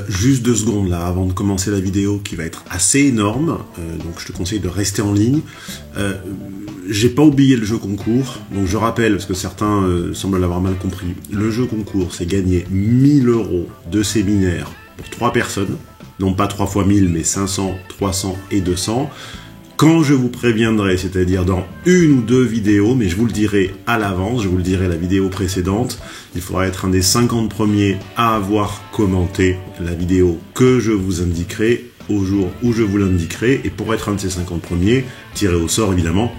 Juste 2 secondes là, avant de commencer la vidéo qui va être assez énorme, donc je te conseille de rester en ligne. J'ai pas oublié le jeu concours, donc je rappelle, parce que certains semblent l'avoir mal compris, le jeu concours c'est gagner 1000 euros de séminaire pour 3 personnes, non pas 3 fois 1000 mais 500, 300 et 200. Quand je vous préviendrai, c'est-à-dire dans 1 ou 2 vidéos, mais je vous le dirai à l'avance, je vous le dirai la vidéo précédente, il faudra être un des 50 premiers à avoir commenté la vidéo que je vous indiquerai au jour où je vous l'indiquerai, et pour être un de ces 50 premiers, tiré au sort évidemment,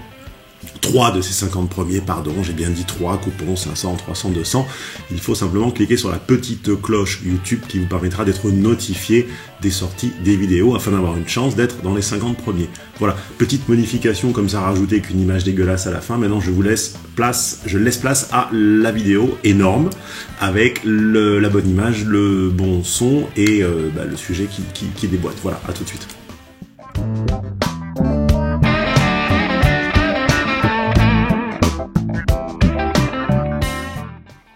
3 de ces 50 premiers, pardon, j'ai bien dit 3, coupons 500, 300, 200. Il faut simplement cliquer sur la petite cloche YouTube qui vous permettra d'être notifié des sorties des vidéos afin d'avoir une chance d'être dans les 50 premiers. Voilà, petite modification comme ça rajoutée avec une image dégueulasse à la fin. Maintenant, je laisse place à la vidéo énorme avec la bonne image, le bon son et le sujet qui déboîte. Voilà, à tout de suite.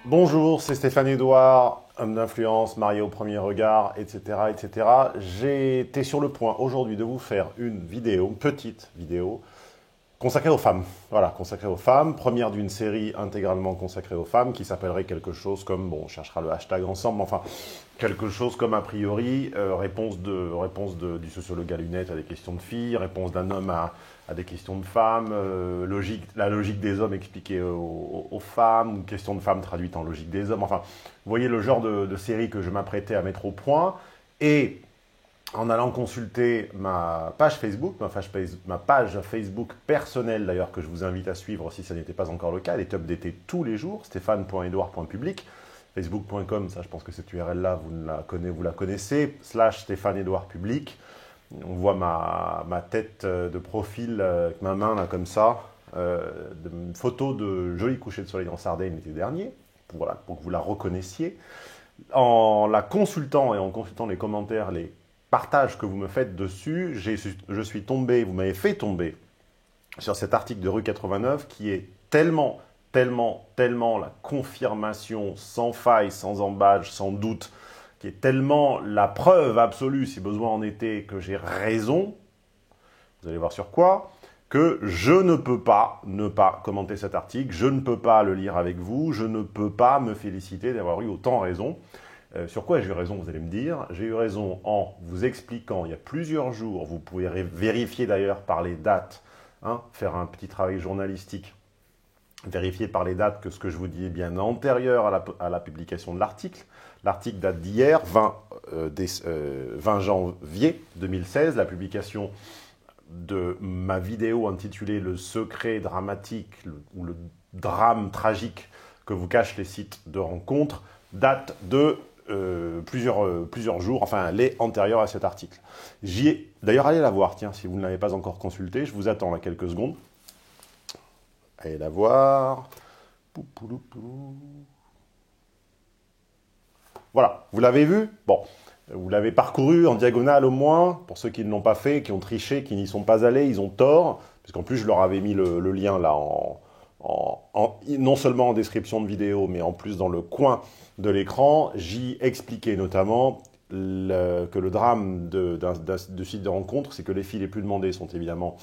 Bonjour, c'est Stéphane Edouard, homme d'influence, marié au premier regard, etc. etc. J'étais sur le point aujourd'hui de vous faire une petite vidéo, consacrée aux femmes. Voilà, consacrée aux femmes, première d'une série intégralement consacrée aux femmes, qui s'appellerait quelque chose comme, bon, on cherchera le hashtag ensemble, mais enfin, quelque chose comme a priori, réponse du sociologue à lunettes à des questions de filles, réponse d'un homme à des questions de femmes, la logique des hommes expliquée aux femmes, ou question de femmes traduite en logique des hommes. Enfin, vous voyez le genre de série que je m'apprêtais à mettre au point. Et en allant consulter ma page Facebook, ma page Facebook personnelle d'ailleurs, que je vous invite à suivre si ça n'était pas encore le cas, elle est updatée tous les jours, stéphane.edouard.public, facebook.com, ça je pense que cette URL-là, vous la connaissez, /StéphaneEdouardPublic. On voit ma tête de profil avec ma main là comme ça, une photo de joli coucher de soleil en Sardaigne l'été dernier, pour que vous la reconnaissiez. En la consultant et en consultant les commentaires, les partages que vous me faites dessus, vous m'avez fait tomber sur cet article de Rue 89 qui est tellement la confirmation sans faille, sans embâche, sans doute, qui est tellement la preuve absolue, si besoin en était, que j'ai raison, vous allez voir sur quoi, que je ne peux pas ne pas commenter cet article, je ne peux pas le lire avec vous, je ne peux pas me féliciter d'avoir eu autant raison. Sur quoi j'ai eu raison, vous allez me dire? J'ai eu raison en vous expliquant il y a plusieurs jours, vous pouvez vérifier d'ailleurs par les dates, faire un petit travail journalistique, vérifier par les dates que ce que je vous dis est bien antérieur à la publication de l'article. L'article date d'hier, 20 janvier 2016, la publication de ma vidéo intitulée « Le secret dramatique » ou « Le drame tragique que vous cachent les sites de rencontres » date de plusieurs jours, enfin elle est antérieure à cet article. D'ailleurs, allez la voir, tiens, si vous ne l'avez pas encore consultée, je vous attends là quelques secondes. Allez la voir. Voilà, vous l'avez vu? Bon, vous l'avez parcouru en diagonale au moins. Pour ceux qui ne l'ont pas fait, qui ont triché, qui n'y sont pas allés, ils ont tort. Puisqu'en plus, je leur avais mis le lien là, non seulement en description de vidéo, mais en plus dans le coin de l'écran. J'y expliquais notamment que le drame de site de rencontre, c'est que les filles les plus demandées sont évidemment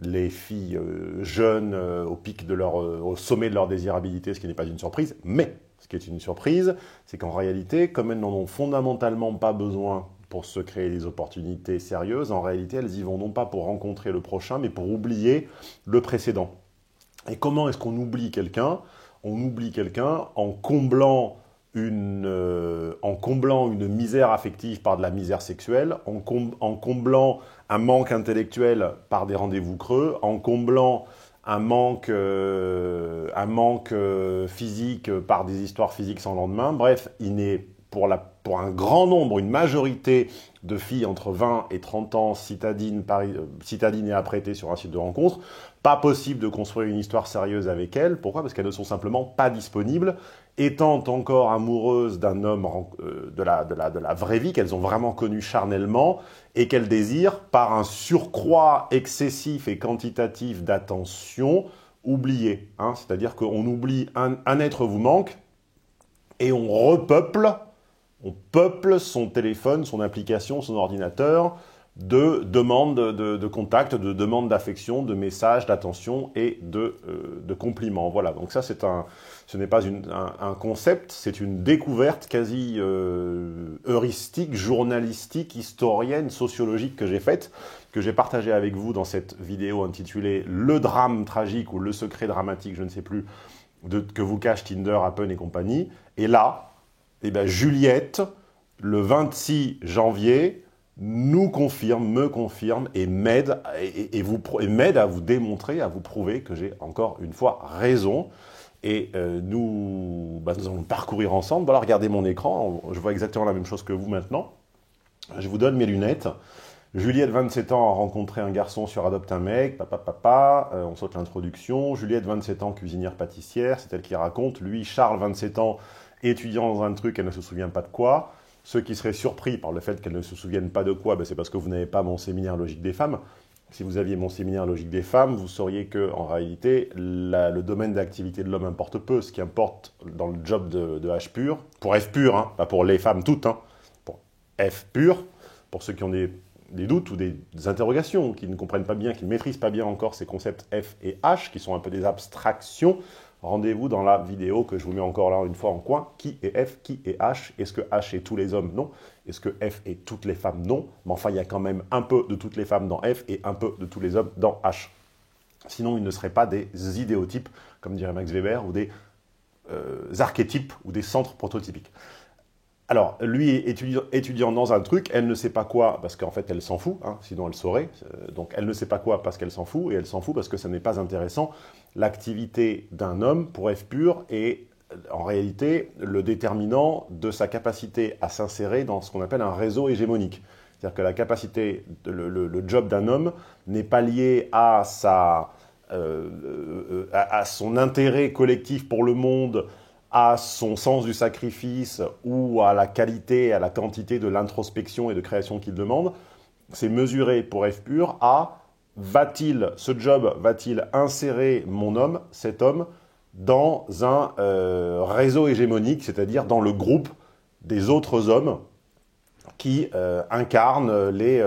les filles jeunes au sommet de leur désirabilité, ce qui n'est pas une surprise, mais ce qui est une surprise, c'est qu'en réalité, comme elles n'en ont fondamentalement pas besoin pour se créer des opportunités sérieuses, en réalité, elles y vont non pas pour rencontrer le prochain, mais pour oublier le précédent. Et comment est-ce qu'on oublie quelqu'un? On oublie quelqu'un en comblant une misère affective par de la misère sexuelle, en comblant un manque intellectuel par des rendez-vous creux, en comblant un manque physique par des histoires physiques sans lendemain. Bref, il n'est pour un grand nombre, une majorité de filles entre 20 et 30 ans citadines et apprêtées sur un site de rencontre, pas possible de construire une histoire sérieuse avec elles. Pourquoi? Parce qu'elles ne sont simplement pas disponibles, étant encore amoureuses d'un homme de la vraie vie, qu'elles ont vraiment connu charnellement, et qu'elles désirent, par un surcroît excessif et quantitatif d'attention, oublier. C'est-à-dire qu'on oublie, un être vous manque, et on repeuple On peuple son téléphone, son application, son ordinateur de demandes de contact, de demandes d'affection, de messages, d'attention et de compliments. Voilà, donc ça ce n'est pas un concept, c'est une découverte quasi heuristique, journalistique, historienne, sociologique que j'ai faite, que j'ai partagée avec vous dans cette vidéo intitulée « Le drame tragique » ou « Le secret dramatique », je ne sais plus, que vous cache Tinder, Appen et compagnie. Et là, eh ben, Juliette, le 26 janvier, me confirme et m'aide à vous démontrer, à vous prouver que j'ai encore une fois raison. Et nous allons parcourir ensemble. Voilà, regardez mon écran, je vois exactement la même chose que vous maintenant. Je vous donne mes lunettes. Juliette, 27 ans, a rencontré un garçon sur Adopte un mec, on saute l'introduction. Juliette, 27 ans, cuisinière pâtissière, c'est elle qui raconte. Lui, Charles, 27 ans, étudiant dans un truc, elle ne se souvient pas de quoi. Ceux qui seraient surpris par le fait qu'elle ne se souvienne pas de quoi, c'est parce que vous n'avez pas mon séminaire Logique des femmes. Si vous aviez mon séminaire Logique des femmes, vous sauriez que, en réalité, le domaine d'activité de l'homme importe peu. Ce qui importe dans le job de H pur, pour F pur, hein, pas pour les femmes toutes, hein, pour F pur, pour ceux qui ont des doutes ou des interrogations, qui ne comprennent pas bien, qui ne maîtrisent pas bien encore ces concepts F et H, qui sont un peu des abstractions, rendez-vous dans la vidéo que je vous mets encore là une fois en coin. Qui est F, qui est H? Est-ce que H est tous les hommes? Non. Est-ce que F est toutes les femmes? Non. Mais enfin, il y a quand même un peu de toutes les femmes dans F et un peu de tous les hommes dans H. Sinon, ils ne seraient pas des idéotypes, comme dirait Max Weber, ou des archétypes ou des centres prototypiques. Alors, lui est étudiant dans un truc, elle ne sait pas quoi, parce qu'en fait, elle s'en fout, hein, sinon elle saurait. Donc, elle ne sait pas quoi parce qu'elle s'en fout, et elle s'en fout parce que ça n'est pas intéressant. L'activité d'un homme, pour F pur, est en réalité le déterminant de sa capacité à s'insérer dans ce qu'on appelle un réseau hégémonique. C'est-à-dire que la capacité, le job d'un homme n'est pas lié à son intérêt collectif pour le monde, à son sens du sacrifice ou à la qualité, à la quantité de l'introspection et de création qu'il demande. C'est mesuré pour F pur à ce job va-t-il insérer mon homme, cet homme, dans un réseau hégémonique, c'est-à-dire dans le groupe des autres hommes qui incarnent les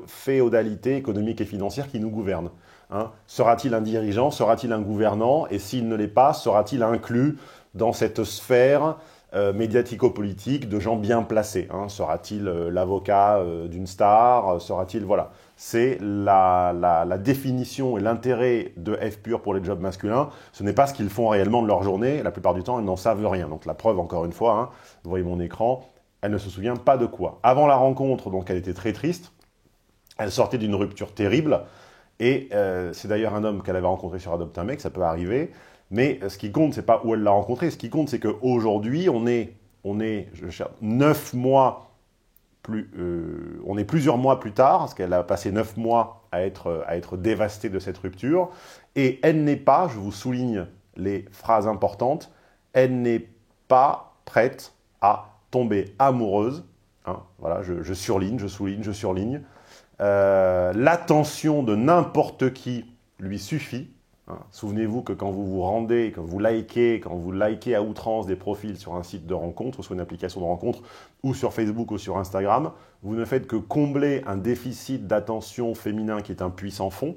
féodalités économiques et financières qui nous gouvernent. Hein. Sera-t-il un dirigeant? Sera-t-il un gouvernant? Et s'il ne l'est pas, sera-t-il inclus dans cette sphère médiatico-politique de gens bien placés, hein? Sera-t-il l'avocat d'une star? Sera-t-il... Voilà. C'est la définition et l'intérêt de F pur pour les jobs masculins. Ce n'est pas ce qu'ils font réellement de leur journée. La plupart du temps, ils n'en savent rien. Donc la preuve, encore une fois, hein, vous voyez mon écran, elle ne se souvient pas de quoi. Avant la rencontre, donc elle était très triste. Elle sortait d'une rupture terrible. Et c'est d'ailleurs un homme qu'elle avait rencontré sur Adopte un mec, ça peut arriver. Mais ce qui compte, c'est pas où elle l'a rencontré. Ce qui compte, c'est qu'aujourd'hui, on est 9 mois on est plusieurs mois plus tard, parce qu'elle a passé 9 mois à être dévastée de cette rupture. Et elle n'est pas, je vous souligne les phrases importantes, elle n'est pas prête à tomber amoureuse. Hein, voilà, je surligne, je souligne, je surligne. L'attention de n'importe qui lui suffit. Hein. Souvenez-vous que quand vous vous rendez, quand vous likez à outrance des profils sur un site de rencontre, ou sur une application de rencontre, ou sur Facebook ou sur Instagram, vous ne faites que combler un déficit d'attention féminin qui est un puissant fond,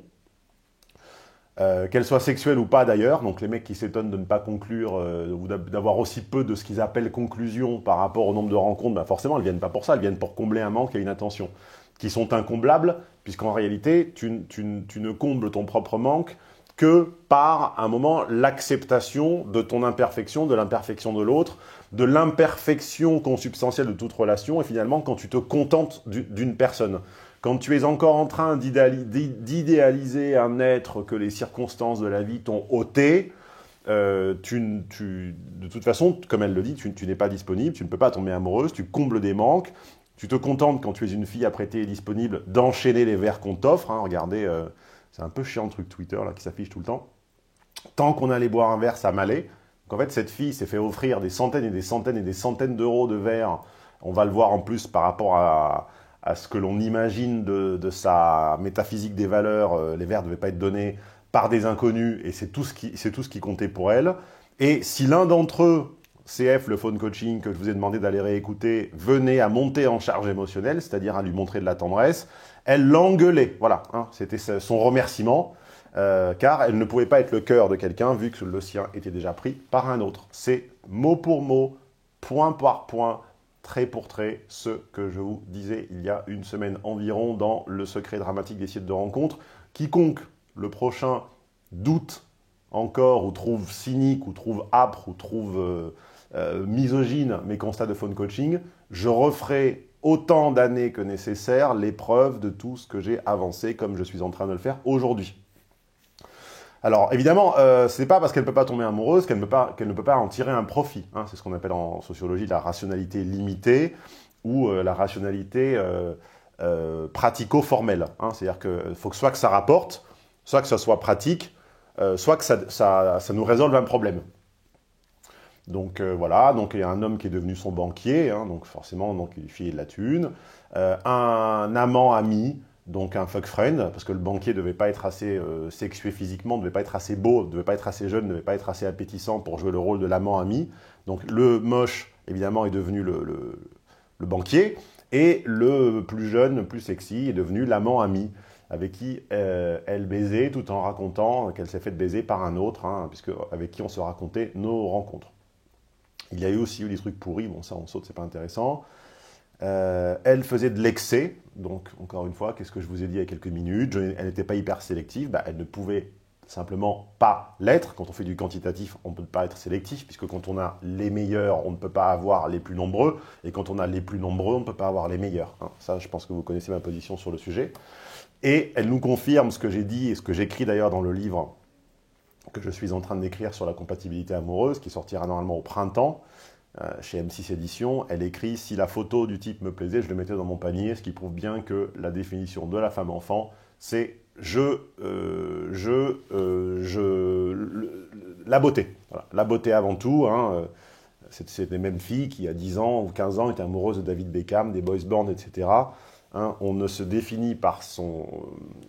qu'elle soit sexuelle ou pas d'ailleurs. Donc les mecs qui s'étonnent de ne pas conclure, ou d'avoir aussi peu de ce qu'ils appellent conclusion par rapport au nombre de rencontres, forcément elles viennent pas pour ça, elles viennent pour combler un manque et une attention, qui sont incomblables, puisqu'en réalité, tu ne combles ton propre manque que par, un moment, l'acceptation de ton imperfection, de l'imperfection de l'autre, de l'imperfection consubstantielle de toute relation, et finalement, quand tu te contentes d'une personne. Quand tu es encore en train d'idéaliser un être que les circonstances de la vie t'ont ôté, de toute façon, comme elle le dit, tu n'es pas disponible, tu ne peux pas tomber amoureuse, tu combles des manques. Tu te contentes, quand tu es une fille apprêtée et disponible, d'enchaîner les verres qu'on t'offre. Hein, regardez, c'est un peu chiant le truc Twitter là, qui s'affiche tout le temps. Tant qu'on allait boire un verre, ça m'allait. Donc en fait, cette fille s'est fait offrir des centaines et des centaines et des centaines d'euros de verres. On va le voir en plus par rapport à ce que l'on imagine de sa métaphysique des valeurs. Les verres ne devaient pas être donnés par des inconnus et c'est tout ce qui comptait pour elle. Et si l'un d'entre eux CF, le phone coaching que je vous ai demandé d'aller réécouter, venait à monter en charge émotionnelle, c'est-à-dire à lui montrer de la tendresse. Elle l'engueulait, voilà, hein, c'était son remerciement, car elle ne pouvait pas être le cœur de quelqu'un vu que le sien était déjà pris par un autre. C'est mot pour mot, point par point, trait pour trait, ce que je vous disais il y a une semaine environ dans Le secret dramatique des sites de rencontre. Quiconque, le prochain, doute encore, ou trouve cynique, ou trouve âpre, ou trouve misogyne mes constats de phone coaching, je referai autant d'années que nécessaire l'épreuve de tout ce que j'ai avancé, comme je suis en train de le faire aujourd'hui. Alors, évidemment, ce n'est pas parce qu'elle ne peut pas tomber amoureuse qu'elle ne peut pas en tirer un profit. Hein. C'est ce qu'on appelle en sociologie la rationalité limitée ou la rationalité pratico-formelle. Hein. C'est-à-dire qu'il faut que soit que ça rapporte, soit que ça soit pratique, soit que ça nous résolve un problème. Donc voilà, donc il y a un homme qui est devenu son banquier, hein, donc forcément donc, il lui file de la thune. Un amant ami, donc un fuck friend, parce que le banquier ne devait pas être assez sexué physiquement, ne devait pas être assez beau, ne devait pas être assez jeune, ne devait pas être assez appétissant pour jouer le rôle de l'amant ami. Donc le moche, évidemment, est devenu le banquier, et le plus jeune, le plus sexy, est devenu l'amant ami, avec qui elle baisait tout en racontant qu'elle s'est faite baiser par un autre, hein, puisque avec qui on se racontait nos rencontres. Il y a aussi eu des trucs pourris, bon ça on saute, c'est pas intéressant. Elle faisait de l'excès, donc encore une fois, qu'est-ce que je vous ai dit il y a quelques minutes, elle n'était pas hyper sélective, elle ne pouvait simplement pas l'être. Quand on fait du quantitatif, on ne peut pas être sélectif, puisque quand on a les meilleurs, on ne peut pas avoir les plus nombreux, et quand on a les plus nombreux, on ne peut pas avoir les meilleurs. Hein. Ça, je pense que vous connaissez ma position sur le sujet. Et elle nous confirme ce que j'ai dit, et ce que j'écris d'ailleurs dans le livre que je suis en train d'écrire sur la compatibilité amoureuse, qui sortira normalement au printemps, chez M6 Éditions. Elle écrit « Si la photo du type me plaisait, je le mettais dans mon panier », ce qui prouve bien que la définition de la femme-enfant, c'est la beauté. Voilà. La beauté avant tout. Hein. C'est les mêmes filles qui, à 10 ans ou 15 ans, étaient amoureuses de David Beckham, des boys bands, etc. Hein. On ne se définit par son...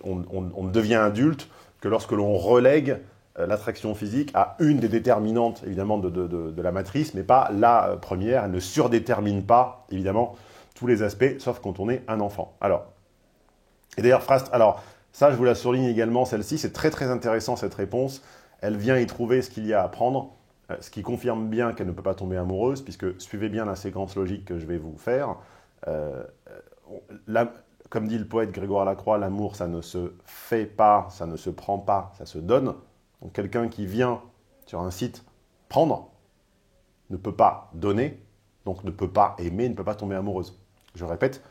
On ne devient adulte que lorsque l'on relègue l'attraction physique à une des déterminantes, évidemment, de la matrice, mais pas la première. Elle ne surdétermine pas, évidemment, tous les aspects, sauf quand on est un enfant. Alors, et d'ailleurs, ça, je vous la souligne également, celle-ci, c'est très, très intéressant, cette réponse. Elle vient y trouver ce qu'il y a à apprendre, ce qui confirme bien qu'elle ne peut pas tomber amoureuse, puisque suivez bien la séquence logique que je vais vous faire. Comme dit le poète Grégoire Lacroix, l'amour, ça ne se fait pas, ça ne se prend pas, ça se donne. Donc quelqu'un qui vient sur un site prendre ne peut pas donner, donc ne peut pas aimer, ne peut pas tomber amoureuse. Je répète,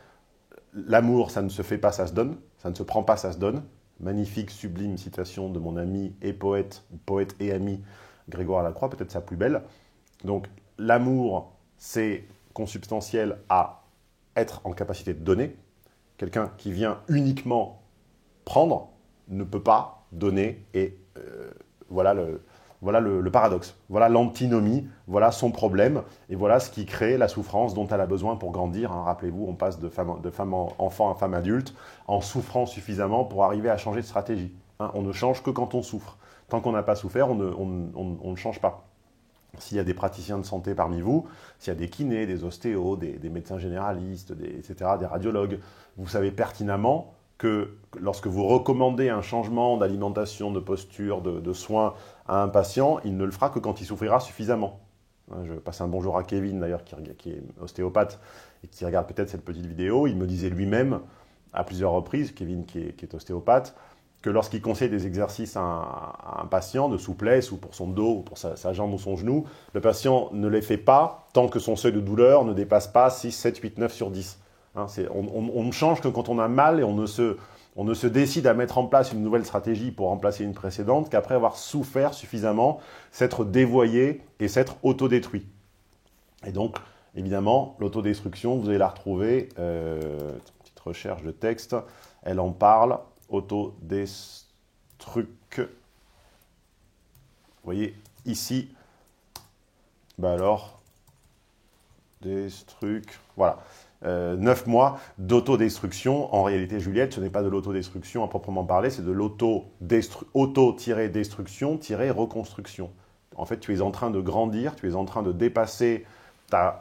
l'amour, ça ne se fait pas, ça se donne, ça ne se prend pas, ça se donne. Magnifique, sublime citation de mon ami et poète et ami Grégoire Lacroix, peut-être sa plus belle. Donc l'amour, c'est consubstantiel à être en capacité de donner. Quelqu'un qui vient uniquement prendre ne peut pas donner, et voilà le paradoxe, voilà l'antinomie, voilà son problème, et voilà ce qui crée la souffrance dont elle a besoin pour grandir. Hein. Rappelez-vous, on passe de femme enfant à femme adulte en souffrant suffisamment pour arriver à changer de stratégie. Hein. On ne change que quand on souffre. Tant qu'on n'a pas souffert, on ne change pas. S'il y a des praticiens de santé parmi vous, s'il y a des kinés, des ostéos, des médecins généralistes, etc., des radiologues, vous savez pertinemment que lorsque vous recommandez un changement d'alimentation, de posture, de soins à un patient, il ne le fera que quand il souffrira suffisamment. Je passe un bonjour à Kevin, d'ailleurs, qui est ostéopathe et qui regarde peut-être cette petite vidéo. Il me disait lui-même, à plusieurs reprises, Kevin qui est ostéopathe, que lorsqu'il conseille des exercices à un patient de souplesse ou pour son dos ou pour sa jambe ou son genou, le patient ne les fait pas tant que son seuil de douleur ne dépasse pas 6, 7, 8, 9 sur 10. Hein, on ne change que quand on a mal, et on ne se décide à mettre en place une nouvelle stratégie pour remplacer une précédente qu'après avoir souffert suffisamment, s'être dévoyé et s'être autodétruit. Et donc, évidemment, l'autodestruction, vous allez la retrouver, petite recherche de texte, elle en parle, autodestruc. Vous voyez ici, alors, destruc, voilà. 9 mois d'autodestruction. En réalité, Juliette, ce n'est pas de l'autodestruction à proprement parler, c'est de l'auto-destruction-reconstruction. En fait, tu es en train de grandir, tu es en train de dépasser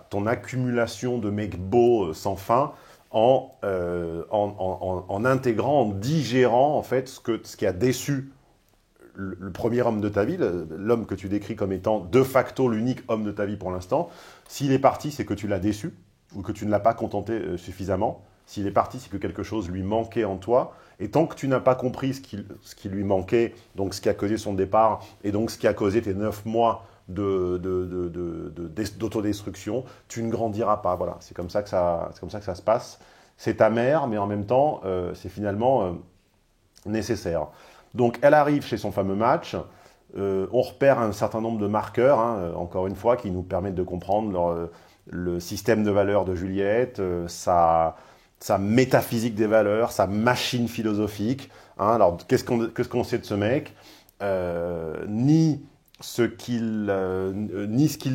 ton accumulation de mecs beaux sans fin en intégrant, en digérant en fait ce qui a déçu le premier homme de ta vie, l'homme que tu décris comme étant de facto l'unique homme de ta vie pour l'instant. S'il est parti, c'est que tu l'as déçu ou que tu ne l'as pas contenté suffisamment. S'il est parti, c'est que quelque chose lui manquait en toi. Et tant que tu n'as pas compris ce qui lui manquait, donc ce qui a causé son départ, et donc ce qui a causé tes 9 mois d'autodestruction, tu ne grandiras pas. Voilà, c'est comme ça que ça se passe. C'est amer, mais en même temps, c'est finalement nécessaire. Donc, elle arrive chez son fameux match. On repère un certain nombre de marqueurs, hein, encore une fois, qui nous permettent de comprendre le système de valeurs de Juliette, sa métaphysique des valeurs, sa machine philosophique. Hein. Alors, qu'est-ce qu'on sait de ce mec? Ni ce qu'il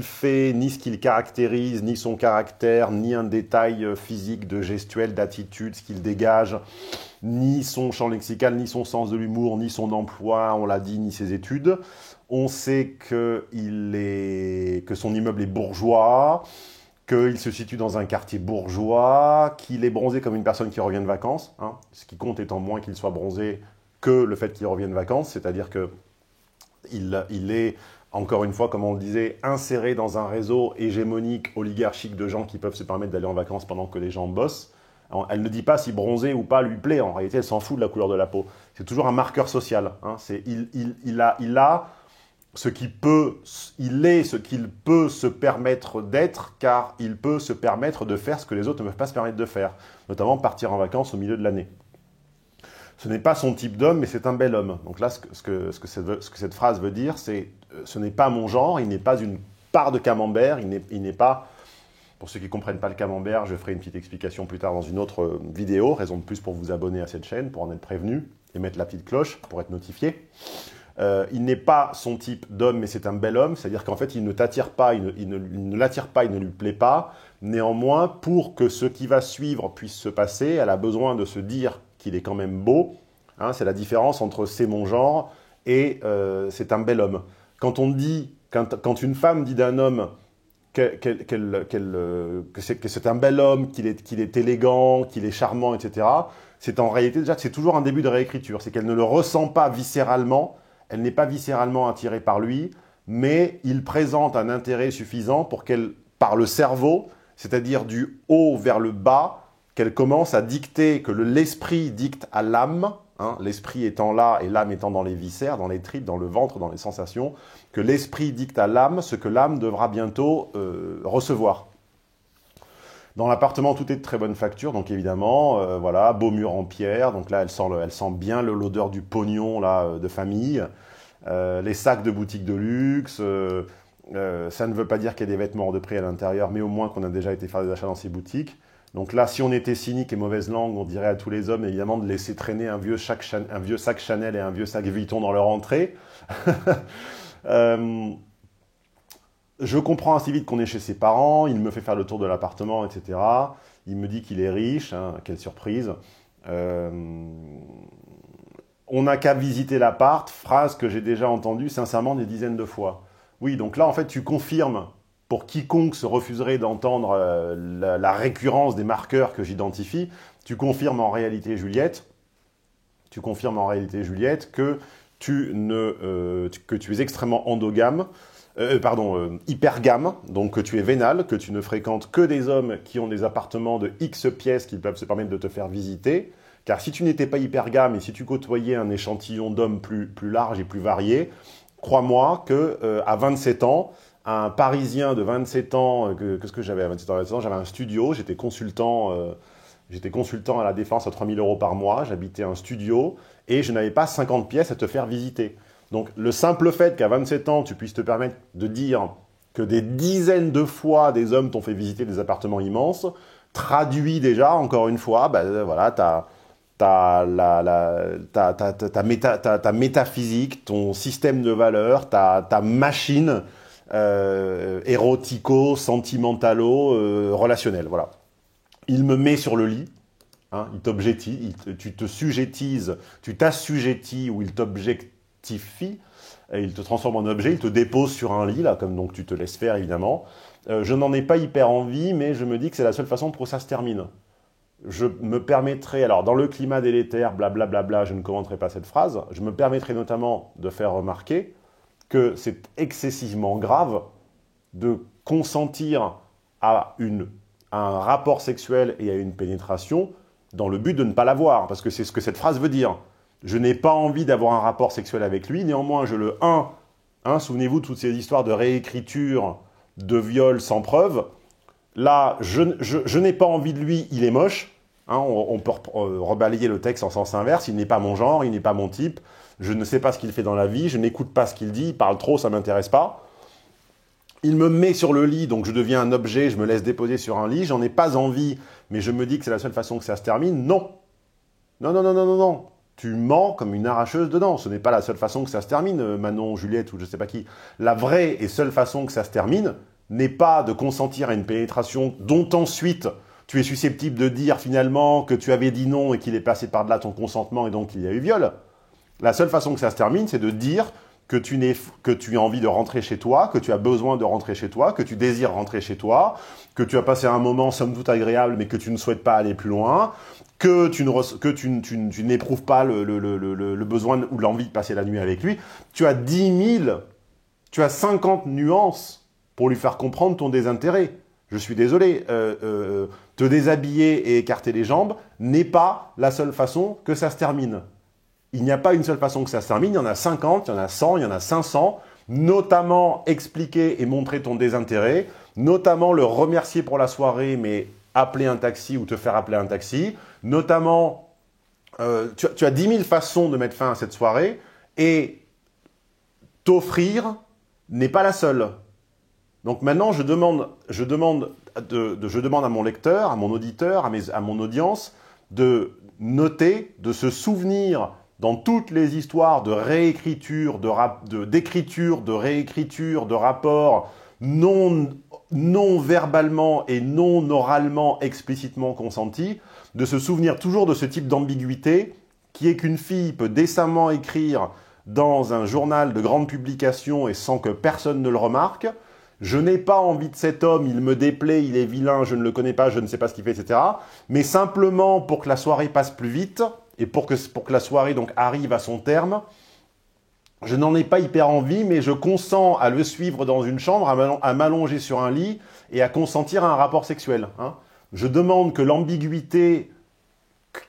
fait, ni ce qu'il caractérise, ni son caractère, ni un détail physique, de gestuelle, d'attitude, ce qu'il dégage, ni son champ lexical, ni son sens de l'humour, ni son emploi, on l'a dit, ni ses études. On sait que son immeuble est bourgeois, qu'il se situe dans un quartier bourgeois, qu'il est bronzé comme une personne qui revient de vacances, hein, ce qui compte étant moins qu'il soit bronzé que le fait qu'il revienne de vacances, c'est-à-dire que il est, encore une fois, comme on le disait, inséré dans un réseau hégémonique, oligarchique de gens qui peuvent se permettre d'aller en vacances pendant que les gens bossent. Alors, elle ne dit pas si bronzer ou pas lui plaît, en réalité elle s'en fout de la couleur de la peau. C'est toujours un marqueur social. Hein. Il a ce qu'il peut, il est ce qu'il peut se permettre d'être, car il peut se permettre de faire ce que les autres ne peuvent pas se permettre de faire, notamment partir en vacances au milieu de l'année. Ce n'est pas son type d'homme, mais c'est un bel homme. Donc là, ce que cette phrase veut dire, c'est ce n'est pas mon genre, il n'est pas une part de camembert, il n'est pas, pour ceux qui ne comprennent pas le camembert, je ferai une petite explication plus tard dans une autre vidéo, raison de plus pour vous abonner à cette chaîne, pour en être prévenu, et mettre la petite cloche pour être notifié. Il n'est pas son type d'homme, mais c'est un bel homme, c'est-à-dire qu'en fait, il ne t'attire pas, il ne l'attire pas, il ne lui plaît pas. Néanmoins, pour que ce qui va suivre puisse se passer, elle a besoin de se dire qu'il est quand même beau. Hein, c'est la différence entre c'est mon genre et c'est un bel homme. Quand une femme dit d'un homme que c'est un bel homme, qu'il est élégant, qu'il est charmant, etc., c'est en réalité déjà, c'est toujours un début de réécriture. C'est qu'elle ne le ressent pas viscéralement, elle n'est pas viscéralement attirée par lui, mais il présente un intérêt suffisant pour qu'elle, par le cerveau, c'est-à-dire du haut vers le bas, qu'elle commence à dicter, que l'esprit dicte à l'âme, hein, l'esprit étant là et l'âme étant dans les viscères, dans les tripes, dans le ventre, dans les sensations, que l'esprit dicte à l'âme ce que l'âme devra bientôt recevoir. Dans l'appartement, tout est de très bonne facture, donc évidemment, voilà, beau mur en pierre, donc là, elle sent bien l'odeur du pognon là, de famille, les sacs de boutique de luxe, ça ne veut pas dire qu'il y a des vêtements hors de prix à l'intérieur, mais au moins qu'on a déjà été faire des achats dans ces boutiques. Donc là, si on était cynique et mauvaise langue, on dirait à tous les hommes, évidemment, de laisser traîner un vieux sac Chanel et un vieux sac Vuitton dans leur entrée. Je comprends assez vite qu'on est chez ses parents, il me fait faire le tour de l'appartement, etc. Il me dit qu'il est riche, hein, quelle surprise. On n'a qu'à visiter l'appart, phrase que j'ai déjà entendue sincèrement des dizaines de fois. Oui, donc là, en fait, tu confirmes, pour quiconque se refuserait d'entendre la récurrence des marqueurs que j'identifie, tu confirmes en réalité, Juliette, que tu es extrêmement endogame, hypergame, donc que tu es vénal, que tu ne fréquentes que des hommes qui ont des appartements de X pièces qu'ils peuvent se permettre de te faire visiter. Car si tu n'étais pas hypergame et si tu côtoyais un échantillon d'hommes plus large et plus varié, crois-moi qu'à 27 ans, un Parisien de 27 ans, qu'est-ce que j'avais à 27 ans? J'avais un studio, j'étais consultant à la Défense à 3 000 € par mois, j'habitais un studio et je n'avais pas 50 pièces à te faire visiter. Donc, le simple fait qu'à 27 ans, tu puisses te permettre de dire que des dizaines de fois des hommes t'ont fait visiter des appartements immenses, traduit déjà, encore une fois, voilà, ta métaphysique, ton système de valeurs, ta machine érotico-sentimentalo-relationnelle. Voilà. Il me met sur le lit. Hein, il t'objectise, tu te sujettises, tu t'assujettis ou il objectifie, et il te transforme en objet, il te dépose sur un lit, là, comme donc tu te laisses faire, évidemment. Je n'en ai pas hyper envie, mais je me dis que c'est la seule façon pour que ça se termine. Je me permettrai, alors dans le climat délétère, blablabla, je ne commenterai pas cette phrase, je me permettrai notamment de faire remarquer que c'est excessivement grave de consentir à un rapport sexuel et à une pénétration dans le but de ne pas l'avoir, parce que c'est ce que cette phrase veut dire. Je n'ai pas envie d'avoir un rapport sexuel avec lui, néanmoins je le souvenez-vous de toutes ces histoires de réécriture, de viol sans preuve. Là, je n'ai pas envie de lui, il est moche. Hein, on peut rebalayer le texte en sens inverse, il n'est pas mon genre, il n'est pas mon type, je ne sais pas ce qu'il fait dans la vie, je n'écoute pas ce qu'il dit, il parle trop, ça ne m'intéresse pas. Il me met sur le lit, donc je deviens un objet, je me laisse déposer sur un lit, j'en ai pas envie, mais je me dis que c'est la seule façon que ça se termine. Non. Non, non, non, non, non, non. Tu mens comme une arracheuse dedans. Ce n'est pas la seule façon que ça se termine, Manon, Juliette ou je sais pas qui. La vraie et seule façon que ça se termine n'est pas de consentir à une pénétration dont ensuite tu es susceptible de dire finalement que tu avais dit non et qu'il est passé par-delà ton consentement et donc il y a eu viol. La seule façon que ça se termine, c'est de dire que tu as envie de rentrer chez toi, que tu as besoin de rentrer chez toi, que tu désires rentrer chez toi, que tu as passé un moment somme toute agréable mais que tu ne souhaites pas aller plus loin, que tu n'éprouves pas le besoin ou l'envie de passer la nuit avec lui. Tu as 10 000, tu as 50 nuances pour lui faire comprendre ton désintérêt. Je suis désolé, te déshabiller et écarter les jambes n'est pas la seule façon que ça se termine. Il n'y a pas une seule façon que ça se termine, il y en a 50, il y en a 100, il y en a 500, notamment expliquer et montrer ton désintérêt, notamment le remercier pour la soirée, mais appeler un taxi ou te faire appeler un taxi, notamment, tu as 10 000 façons de mettre fin à cette soirée, et t'offrir n'est pas la seule. Donc maintenant, je demande à mon lecteur, à mon auditeur, à mon audience, de noter, de se souvenir dans toutes les histoires de réécriture, d'écriture, de réécriture, de rapports non verbalement et non oralement explicitement consentis, de se souvenir toujours de ce type d'ambiguïté qui est qu'une fille peut décemment écrire dans un journal de grande publication et sans que personne ne le remarque. Je n'ai pas envie de cet homme, il me déplaît, il est vilain, je ne le connais pas, je ne sais pas ce qu'il fait, etc. Mais simplement pour que la soirée passe plus vite et pour que la soirée donc arrive à son terme, je n'en ai pas hyper envie, mais je consens à le suivre dans une chambre, à m'allonger sur un lit et à consentir à un rapport sexuel. Hein. Je demande que l'ambiguïté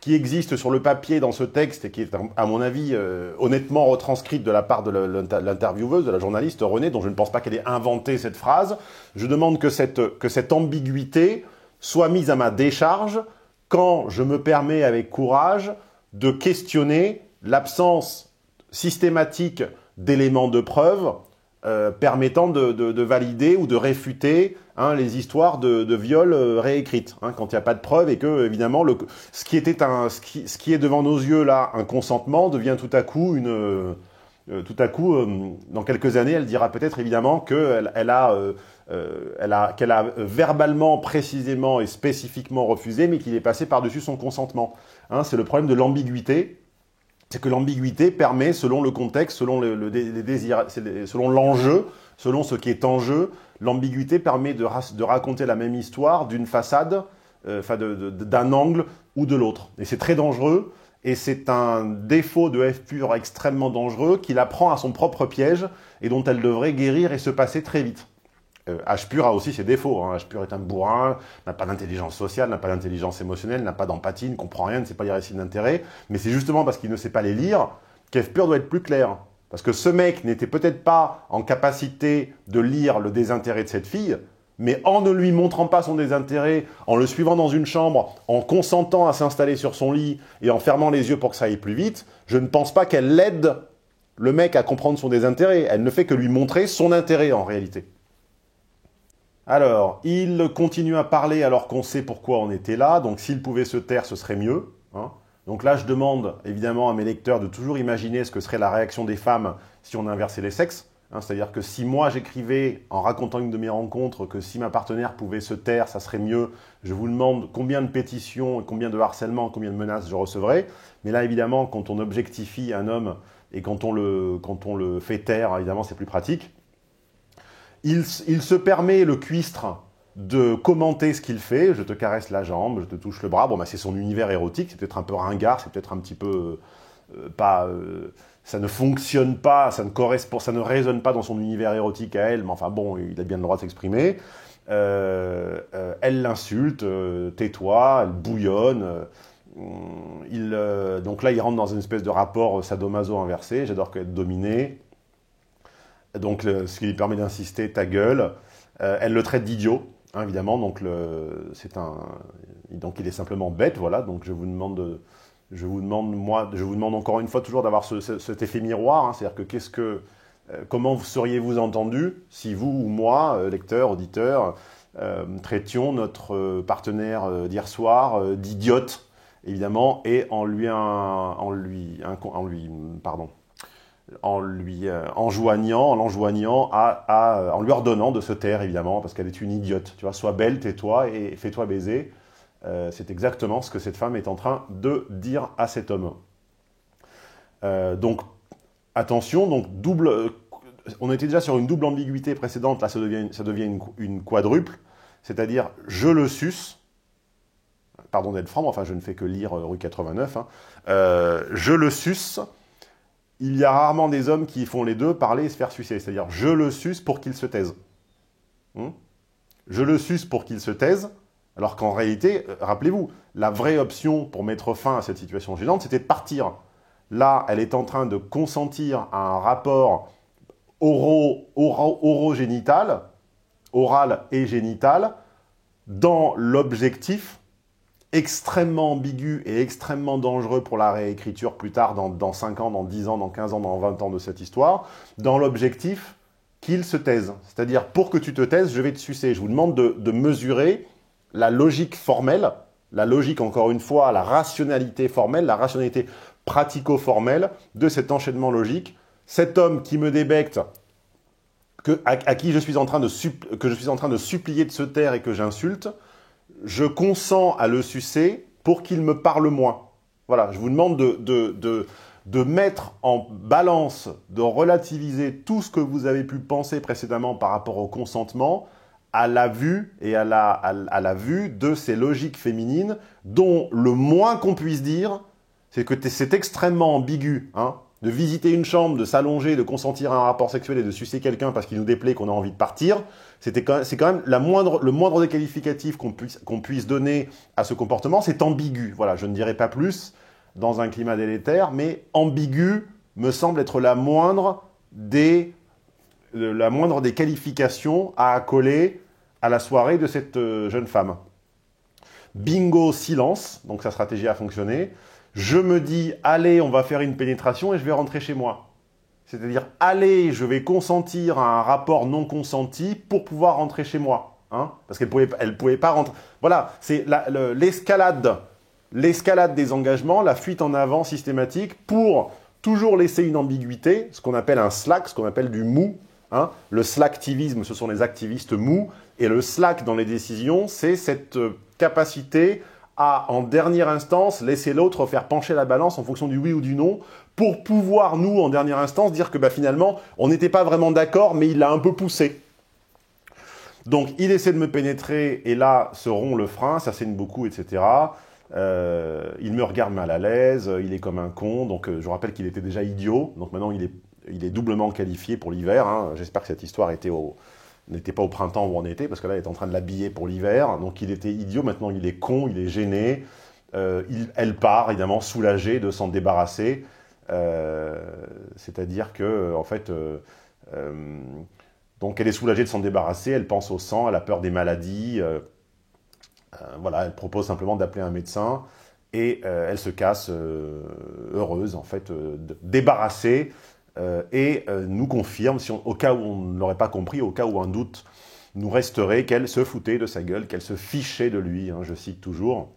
qui existe sur le papier dans ce texte et qui est, à mon avis, honnêtement retranscrite de la part de l'intervieweuse, de la journaliste Renée, dont je ne pense pas qu'elle ait inventé cette phrase, je demande que cette ambiguïté soit mise à ma décharge quand je me permets avec courage de questionner l'absence systématique d'éléments de preuve permettant de valider ou de réfuter les histoires de viol réécrites, quand il n'y a pas de preuve et que, évidemment, ce qui est devant nos yeux là, un consentement, devient tout à coup dans quelques années, elle dira peut-être évidemment qu'elle a verbalement, précisément et spécifiquement refusé, mais qu'il est passé par-dessus son consentement. C'est le problème de l'ambiguïté. C'est que l'ambiguïté permet, selon le contexte, selon les désirs, selon l'enjeu, selon ce qui est en jeu, l'ambiguïté permet de raconter la même histoire d'une façade, d'un angle ou de l'autre. Et c'est très dangereux, et c'est un défaut de F pur extrêmement dangereux qui la prend à son propre piège et dont elle devrait guérir et se passer très vite. H pur a aussi ses défauts. H pur est un bourrin, n'a pas d'intelligence sociale, n'a pas d'intelligence émotionnelle, n'a pas d'empathie, ne comprend rien, ne sait pas lire les signes d'intérêt. Mais c'est justement parce qu'il ne sait pas les lire qu'F pur doit être plus clair. Parce que ce mec n'était peut-être pas en capacité de lire le désintérêt de cette fille, mais en ne lui montrant pas son désintérêt, en le suivant dans une chambre, en consentant à s'installer sur son lit et en fermant les yeux pour que ça aille plus vite, je ne pense pas qu'elle l'aide le mec à comprendre son désintérêt. Elle ne fait que lui montrer son intérêt en réalité. Alors, il continue à parler alors qu'on sait pourquoi on était là, donc s'il pouvait se taire, ce serait mieux. Donc là, je demande évidemment à mes lecteurs de toujours imaginer ce que serait la réaction des femmes si on inversait les sexes. C'est-à-dire que si moi j'écrivais en racontant une de mes rencontres que si ma partenaire pouvait se taire, ça serait mieux, je vous demande combien de pétitions, combien de harcèlements, combien de menaces je recevrais. Mais là, évidemment, quand on objectifie un homme et quand on le fait taire, évidemment, c'est plus pratique. Il se permet, le cuistre, de commenter ce qu'il fait. Je te caresse la jambe, je te touche le bras. Bon, bah, c'est son univers érotique, c'est peut-être un peu ringard, c'est peut-être un petit peu ça ne fonctionne pas, ça ne résonne pas dans son univers érotique à elle, mais enfin bon, il a bien le droit de s'exprimer. Elle l'insulte, tais-toi, elle bouillonne. Donc là, il rentre dans une espèce de rapport sadomaso inversé. J'adore être dominé. Donc, ce qui lui permet d'insister, ta gueule. Elle le traite d'idiot, hein, évidemment. Donc, il est simplement bête, voilà. Donc, je vous demande encore une fois toujours d'avoir cet effet miroir. Hein, c'est-à-dire que comment seriez-vous entendu si vous ou moi, lecteur, auditeur, traitions notre partenaire d'hier soir d'idiote, évidemment, et en lui ordonnant de se taire, évidemment, parce qu'elle est une idiote. Tu vois, sois belle, tais-toi et fais-toi baiser. C'est exactement ce que cette femme est en train de dire à cet homme. Donc, attention, donc on était déjà sur une double ambiguïté précédente, là ça devient une quadruple, c'est-à-dire je le suce, pardon d'être franc, enfin je ne fais que lire rue 89, hein, je le suce. Il y a rarement des hommes qui font les deux, parler et se faire sucer. C'est-à-dire, je le suce pour qu'il se taise. Je le suce pour qu'il se taise, alors qu'en réalité, rappelez-vous, la vraie option pour mettre fin à cette situation gênante, c'était de partir. Là, elle est en train de consentir à un rapport orogénital, oral et génital, dans l'objectif extrêmement ambigu et extrêmement dangereux pour la réécriture plus tard, dans 5 ans, dans 10 ans, dans 15 ans, dans 20 ans de cette histoire, dans l'objectif qu'il se taise. C'est-à-dire, pour que tu te taises, je vais te sucer. Je vous demande de mesurer la logique formelle, la logique, encore une fois, la rationalité formelle, la rationalité pratico-formelle de cet enchaînement logique. Cet homme qui me débecte, à qui je suis en train de supplier de se taire et que j'insulte, je consens à le sucer pour qu'il me parle moins. Voilà, je vous demande de mettre en balance, de relativiser tout ce que vous avez pu penser précédemment par rapport au consentement à la vue et à la vue de ces logiques féminines dont le moins qu'on puisse dire, c'est que c'est extrêmement ambigu, hein, de visiter une chambre, de s'allonger, de consentir à un rapport sexuel et de sucer quelqu'un parce qu'il nous déplaît, qu'on a envie de partir. C'est quand même le moindre des qualificatifs qu'on puisse donner à ce comportement, c'est ambigu. Voilà, je ne dirai pas plus dans un climat délétère, mais ambigu me semble être la moindre des qualifications à accoler à la soirée de cette jeune femme. Bingo, silence, donc sa stratégie a fonctionné. Je me dis, allez, on va faire une pénétration et je vais rentrer chez moi. C'est-à-dire, allez, je vais consentir à un rapport non consenti pour pouvoir rentrer chez moi. Hein, parce qu'elle pouvait pas rentrer. Voilà, c'est l'escalade des engagements, la fuite en avant systématique pour toujours laisser une ambiguïté, ce qu'on appelle un slack, ce qu'on appelle du mou. Hein. Le slacktivisme, ce sont les activistes mous. Et le slack dans les décisions, c'est cette capacité à, en dernière instance, laisser l'autre faire pencher la balance en fonction du oui ou du non, pour pouvoir, nous, en dernière instance, dire que finalement, on n'était pas vraiment d'accord, mais il l'a un peu poussé. Donc, il essaie de me pénétrer, et là, se rompt le frein, ça saigne beaucoup, etc. Il me regarde mal à l'aise, il est comme un con, donc je vous rappelle qu'il était déjà idiot, donc maintenant il est doublement qualifié pour l'hiver. Hein. J'espère que cette histoire n'était pas au printemps où on était, parce que là, il est en train de l'habiller pour l'hiver. Donc, il était idiot, maintenant il est con, il est gêné. Elle part, évidemment, soulagée de s'en débarrasser. C'est-à-dire que, en fait, donc elle est soulagée de s'en débarrasser, elle pense au sang, elle a peur des maladies. Voilà, elle propose simplement d'appeler un médecin et elle se casse heureuse, en fait, débarrassée. Et nous confirme, au cas où on ne l'aurait pas compris, au cas où un doute nous resterait, qu'elle se foutait de sa gueule, qu'elle se fichait de lui, hein, je cite toujours,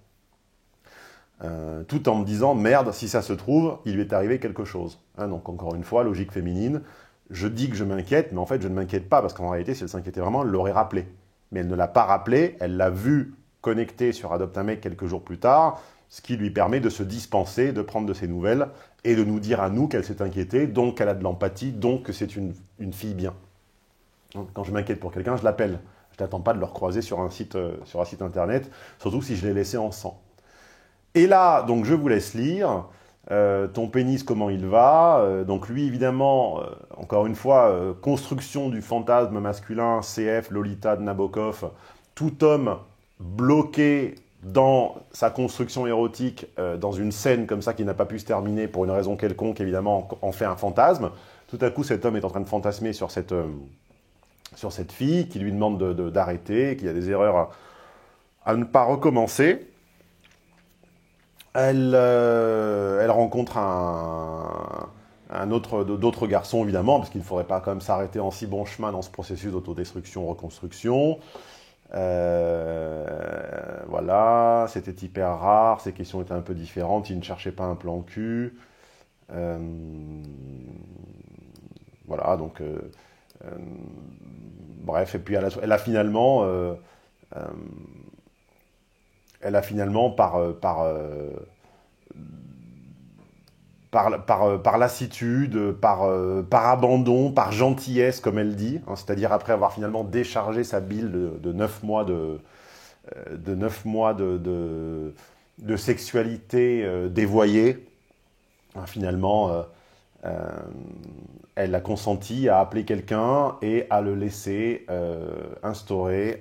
tout en me disant « Merde, si ça se trouve, il lui est arrivé quelque chose hein, ». Donc encore une fois, logique féminine, je dis que je m'inquiète, mais en fait je ne m'inquiète pas, parce qu'en réalité, si elle s'inquiétait vraiment, elle l'aurait rappelé. Mais elle ne l'a pas rappelé, elle l'a vu connecter sur Adopte un mec quelques jours plus tard, ce qui lui permet de se dispenser, de prendre de ses nouvelles et de nous dire à nous qu'elle s'est inquiétée, donc qu'elle a de l'empathie, donc que c'est une fille bien. Donc, quand je m'inquiète pour quelqu'un, je l'appelle. Je n'attends pas de le recroiser sur un site internet, surtout si je l'ai laissé en sang. Et là, donc je vous laisse lire. Ton pénis, comment il va? Donc lui, évidemment, encore une fois, construction du fantasme masculin, CF, Lolita de Nabokov, tout homme bloqué dans sa construction érotique, dans une scène comme ça qui n'a pas pu se terminer pour une raison quelconque, évidemment, en fait un fantasme. Tout à coup, cet homme est en train de fantasmer sur cette fille, qui lui demande d'arrêter, qu'il y a des erreurs à ne pas recommencer. Elle rencontre d'autres garçons, évidemment, parce qu'il ne faudrait pas quand même s'arrêter en si bon chemin dans ce processus d'autodestruction-reconstruction. Voilà, c'était hyper rare, ses questions étaient un peu différentes, il ne cherchait pas un plan cul. Voilà, donc... bref, et puis elle a finalement par lassitude, par abandon, par gentillesse, comme elle dit, hein, c'est-à-dire après avoir finalement déchargé sa bile de 9 mois de sexualité dévoyée, hein, finalement, elle a consenti à appeler quelqu'un et à le laisser installer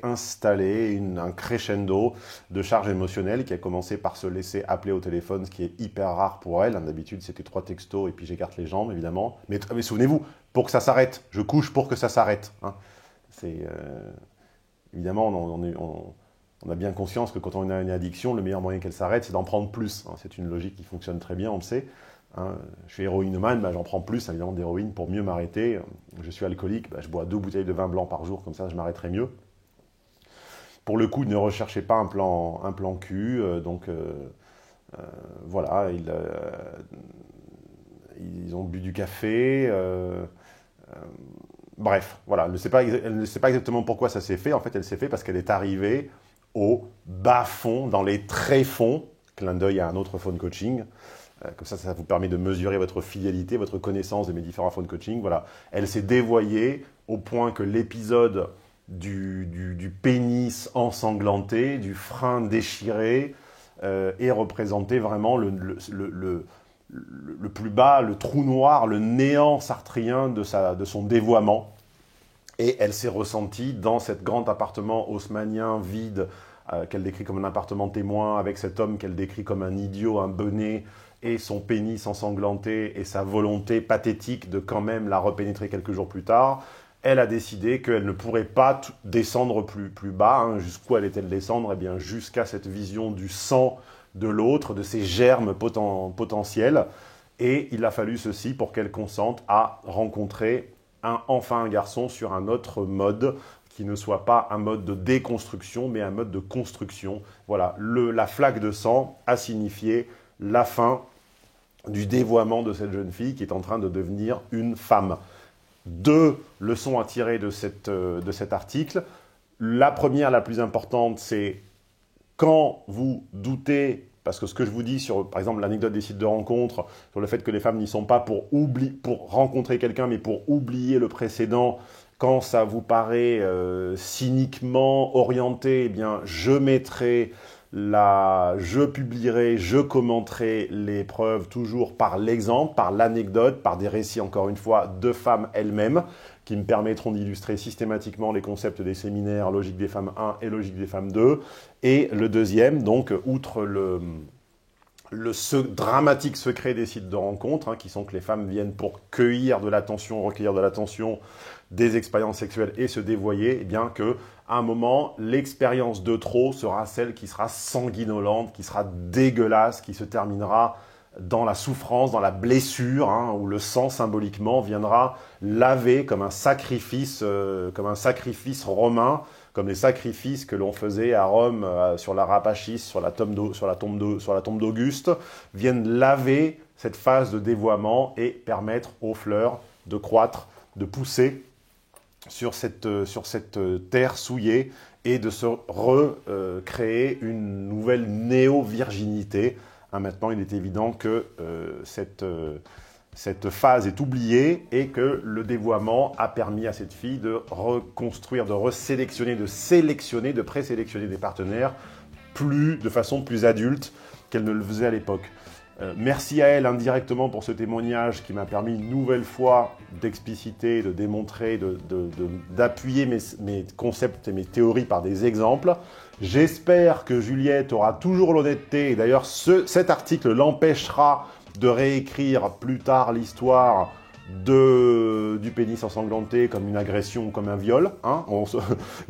un crescendo de charge émotionnelle qui a commencé par se laisser appeler au téléphone, ce qui est hyper rare pour elle. D'habitude, c'était 3 textos et puis j'écarte les jambes, évidemment. Mais souvenez-vous, pour que ça s'arrête, je couche pour que ça s'arrête. Hein. Évidemment, on a bien conscience que quand on a une addiction, le meilleur moyen qu'elle s'arrête, c'est d'en prendre plus. Hein. C'est une logique qui fonctionne très bien, on le sait. Hein, je suis héroïnomane, bah, j'en prends plus évidemment d'héroïne pour mieux m'arrêter. Je suis alcoolique, bah, je bois 2 bouteilles de vin blanc par jour, comme ça je m'arrêterai mieux. Pour le coup, ne recherchez pas un plan cul, voilà, ils ont bu du café, bref, voilà, elle ne sait pas exactement pourquoi ça s'est fait, en fait elle s'est fait parce qu'elle est arrivée au bas fond, dans les tréfonds, clin d'œil à un autre phone coaching. Comme ça vous permet de mesurer votre fidélité, votre connaissance de mes différents phone coaching. Voilà. Elle s'est dévoyée au point que l'épisode du pénis ensanglanté, du frein déchiré, est représenté vraiment le plus bas, le trou noir, le néant sartrien de son dévoiement. Et elle s'est ressentie dans cet grand appartement haussmannien vide, qu'elle décrit comme un appartement témoin, avec cet homme qu'elle décrit comme un idiot, un benet, et son pénis ensanglanté et sa volonté pathétique de quand même la repénétrer quelques jours plus tard, elle a décidé qu'elle ne pourrait pas descendre plus bas. Hein. Jusqu'où allait-elle descendre? Eh bien, jusqu'à cette vision du sang de l'autre, de ses germes potentiels. Et il a fallu ceci pour qu'elle consente à rencontrer enfin un garçon sur un autre mode, qui ne soit pas un mode de déconstruction, mais un mode de construction. Voilà, la flaque de sang a signifié la fin du dévoiement de cette jeune fille qui est en train de devenir une femme. 2 leçons à tirer de cet article. La première, la plus importante, c'est quand vous doutez, parce que ce que je vous dis sur, par exemple, l'anecdote des sites de rencontres, sur le fait que les femmes n'y sont pas pour rencontrer quelqu'un, mais pour oublier le précédent, quand ça vous paraît cyniquement orienté, eh bien, je publierai, je commenterai les preuves toujours par l'exemple, par l'anecdote, par des récits, encore une fois, de femmes elles-mêmes, qui me permettront d'illustrer systématiquement les concepts des séminaires Logique des femmes 1 et Logique des femmes 2. Et le deuxième, donc, outre le dramatique secret des sites de rencontres, hein, qui sont que les femmes viennent pour recueillir de l'attention, des expériences sexuelles et se dévoyer, eh bien que à un moment, l'expérience de trop sera celle qui sera sanguinolente, qui sera dégueulasse, qui se terminera dans la souffrance, dans la blessure, hein, où le sang symboliquement viendra laver comme un sacrifice romain, comme les sacrifices que l'on faisait à Rome sur la Rapachis, sur la tombe d'Auguste, viennent laver cette phase de dévoiement et permettre aux fleurs de croître, de pousser sur cette terre souillée et de se recréer une nouvelle néo-virginité. Hein, maintenant, il est évident que cette phase est oubliée et que le dévoiement a permis à cette fille de reconstruire, de resélectionner, de sélectionner, de présélectionner des partenaires de façon plus adulte qu'elle ne le faisait à l'époque. Merci à elle indirectement pour ce témoignage qui m'a permis une nouvelle fois d'expliciter, de démontrer, d'appuyer mes concepts et mes théories par des exemples. J'espère que Juliette aura toujours l'honnêteté, et d'ailleurs cet article l'empêchera de réécrire plus tard l'histoire du pénis ensanglanté comme une agression ou comme un viol. Hein.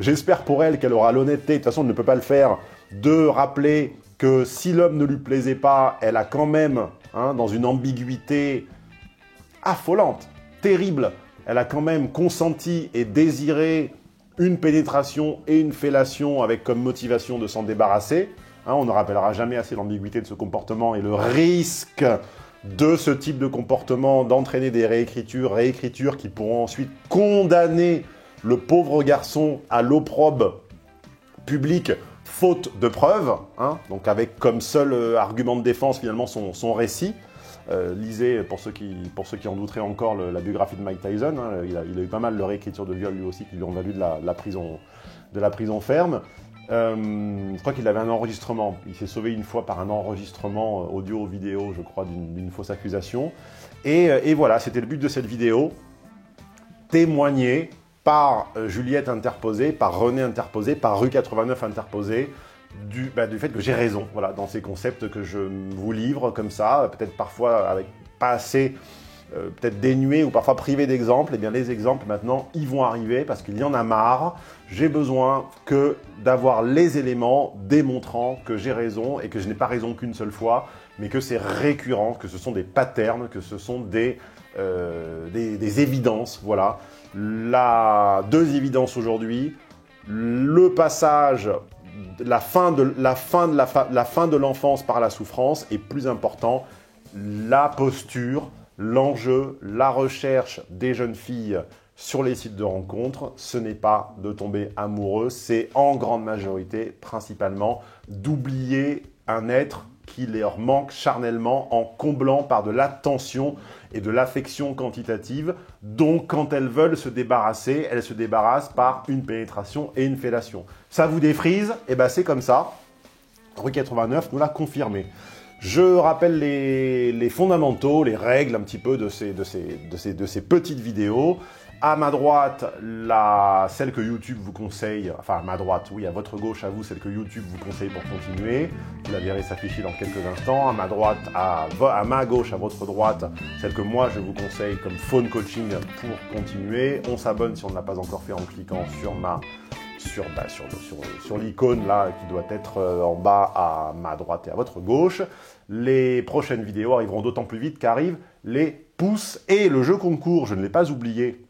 J'espère pour elle qu'elle aura l'honnêteté, de toute façon elle ne peut pas le faire, de rappeler que si l'homme ne lui plaisait pas, elle a quand même, hein, dans une ambiguïté affolante, terrible, elle a quand même consenti et désiré une pénétration et une fellation avec comme motivation de s'en débarrasser. Hein, on ne rappellera jamais assez l'ambiguïté de ce comportement et le risque de ce type de comportement d'entraîner des réécritures qui pourront ensuite condamner le pauvre garçon à l'opprobre public faute de preuves, hein, donc avec comme seul argument de défense finalement son récit. Lisez, pour ceux qui en douteraient encore, la biographie de Mike Tyson. Hein, il a eu pas mal de réécriture de viol lui aussi qui lui ont valu de la prison ferme. Je crois qu'il avait un enregistrement. Il s'est sauvé une fois par un enregistrement audio-vidéo, je crois, d'une fausse accusation. Et voilà, c'était le but de cette vidéo. Témoigner par Juliette interposée, par René interposé, par Rue 89 interposé, du fait que j'ai raison, voilà, dans ces concepts que je vous livre comme ça, peut-être parfois avec pas assez, peut-être dénués ou parfois privés d'exemples. Eh bien les exemples maintenant, ils vont arriver parce qu'il y en a marre. J'ai besoin d'avoir les éléments démontrant que j'ai raison et que je n'ai pas raison qu'une seule fois, mais que c'est récurrent, que ce sont des patterns, que ce sont des évidences, voilà. Deux évidences aujourd'hui, le passage, la fin de l'enfance par la souffrance et plus important, la posture, l'enjeu, la recherche des jeunes filles sur les sites de rencontres, ce n'est pas de tomber amoureux, c'est en grande majorité, principalement, d'oublier un être qui leur manque charnellement en comblant par de l'attention et de l'affection quantitative. Donc, quand elles veulent se débarrasser, elles se débarrassent par une pénétration et une fellation. Ça vous défrise? Eh ben, c'est comme ça. Rue 89 nous l'a confirmé. Je rappelle les fondamentaux, les règles un petit peu de ces petites vidéos. À ma droite, celle que YouTube vous conseille, enfin à ma droite, oui, à votre gauche, à vous, celle que YouTube vous conseille pour continuer. Vous la verrez s'afficher dans quelques instants. À ma droite, à ma gauche, à votre droite, celle que moi je vous conseille comme phone coaching pour continuer. On s'abonne si on ne l'a pas encore fait en cliquant sur l'icône là qui doit être en bas à ma droite et à votre gauche. Les prochaines vidéos arriveront d'autant plus vite qu'arrivent les pouces et le jeu concours. Je ne l'ai pas oublié.